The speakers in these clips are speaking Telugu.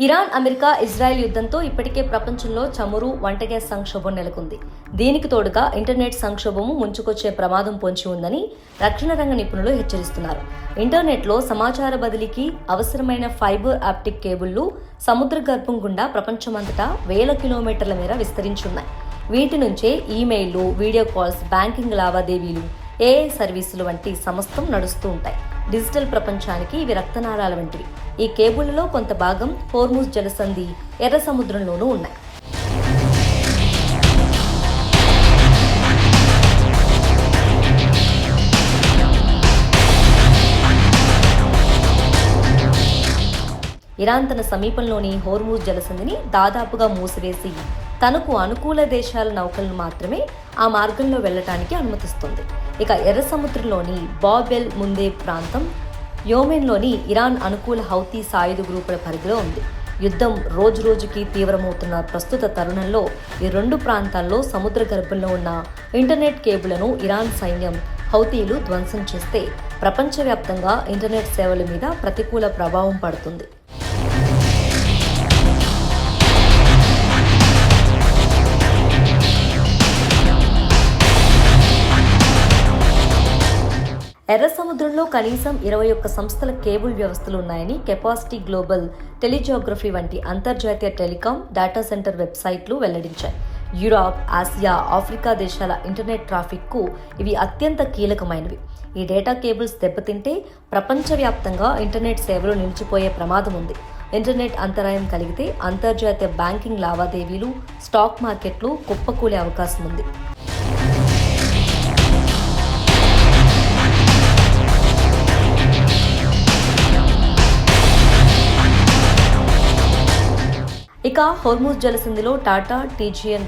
ఇరాన్, అమెరికా, ఇజ్రాయెల్ యుద్ధంతో ఇప్పటికే ప్రపంచంలో చమురు, వంట గ్యాస్ సంక్షోభం నెలకొంది. దీనికి తోడుగా ఇంటర్నెట్ సంక్షోభము ముంచుకొచ్చే ప్రమాదం పొంచి ఉందని రక్షణ రంగ నిపుణులు హెచ్చరిస్తున్నారు. ఇంటర్నెట్లో సమాచార బదిలీకి అవసరమైన ఫైబర్ ఆప్టిక్ కేబుళ్లు సముద్ర గర్భం గుండా ప్రపంచమంతటా వేల కిలోమీటర్ల మేర విస్తరించున్నాయి. వీటి నుంచే ఈమెయిల్లు, వీడియో కాల్స్, బ్యాంకింగ్ లావాదేవీలు, ఏఐ సర్వీసులు వంటి సమస్తం నడుస్తూ ఉంటాయి. డిజిటల్ ప్రపంచానికి ఇవి రక్తనాళాల వంటివి. ఈ కేబుళ్లలో కొంత భాగం హోర్ముజ్ జలసంధి, ఎర్ర సముద్రంలోనూ ఉన్నాయి. ఇరాన్ తన సమీపంలోని హోర్ముజ్ జలసంధిని దాదాపుగా మూసివేసి తనకు అనుకూల దేశాల నౌకలను మాత్రమే ఆ మార్గంలో వెళ్లటానికి అనుమతిస్తుంది. ఇక ఎర్ర సముద్రంలోని బాబెల్ ముందే ప్రాంతం యోమెన్లోని ఇరాన్ అనుకూల హౌతీ సాయుధ గ్రూపుల పరిధిలో ఉంది. యుద్ధం రోజురోజుకి తీవ్రమవుతున్న ప్రస్తుత తరుణంలో ఈ రెండు ప్రాంతాల్లో సముద్ర గర్భంలో ఉన్న ఇంటర్నెట్ కేబుళ్లను ఇరాన్ సైన్యం, హౌతీలు ధ్వంసం చేస్తే ప్రపంచవ్యాప్తంగా ఇంటర్నెట్ సేవల మీద ప్రతికూల ప్రభావం పడుతుంది. ఎర్ర సముద్రంలో కనీసం 21 సంస్థల కేబుల్ వ్యవస్థలు ఉన్నాయని కెపాసిటీ గ్లోబల్ టెలిజియోగ్రఫీ వంటి అంతర్జాతీయ టెలికాం, డేటా సెంటర్ వెబ్సైట్లు వెల్లడించాయి. యూరప్, ఆసియా, ఆఫ్రికా దేశాల ఇంటర్నెట్ ట్రాఫిక్కు ఇవి అత్యంత కీలకమైనవి. ఈ డేటా కేబుల్స్ దెబ్బతింటే ప్రపంచవ్యాప్తంగా ఇంటర్నెట్ సేవలు నిలిచిపోయే ప్రమాదం ఉంది. ఇంటర్నెట్ అంతరాయం కలిగితే అంతర్జాతీయ బ్యాంకింగ్ లావాదేవీలు, స్టాక్ మార్కెట్లు కుప్పకూలే అవకాశం ఉంది. ఇక హోర్ముజ్ జలసంధిలో టాటా, టీజీఎన్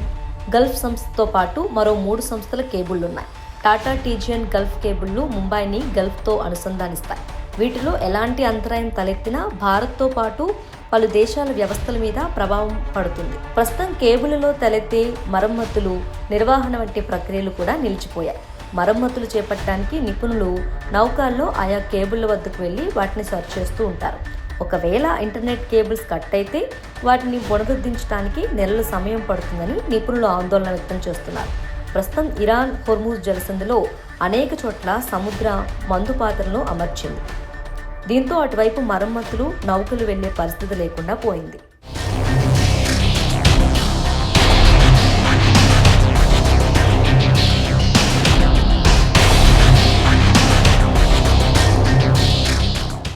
గల్ఫ్ సంస్థతో పాటు మరో 3 సంస్థల కేబుళ్లున్నాయి. టాటా, టీజీఎన్ గల్ఫ్ కేబుళ్లు ముంబైని గల్ఫ్తో అనుసంధానిస్తాయి. వీటిలో ఎలాంటి అంతరాయం తలెత్తినా భారత్తో పాటు పలు దేశాల వ్యవస్థల మీద ప్రభావం పడుతుంది. ప్రస్తుతం కేబుళ్లలో తలెత్తే మరమ్మతులు, నిర్వహణ వంటి ప్రక్రియలు కూడా నిలిచిపోయాయి. మరమ్మతులు చేపట్టడానికి నిపుణులు నౌకల్లో ఆయా కేబుళ్ల వద్దకు వెళ్లి వాటిని సర్చ్ చేస్తూ ఉంటారు. ఒకవేళ ఇంటర్నెట్ కేబుల్స్ కట్ అయితే వాటిని పునరుద్ధరించడానికి నెలల సమయం పడుతుందని నిపుణులు ఆందోళన వ్యక్తం చేస్తున్నారు. ప్రస్తుతం ఇరాన్ హోర్ముజ్ జలసంధిలో అనేక చోట్ల సముద్ర మందు పాత్రలను అమర్చింది. దీంతో అటువైపు మరమ్మతులు, నౌకలు వెళ్లే పరిస్థితి లేకుండా పోయింది.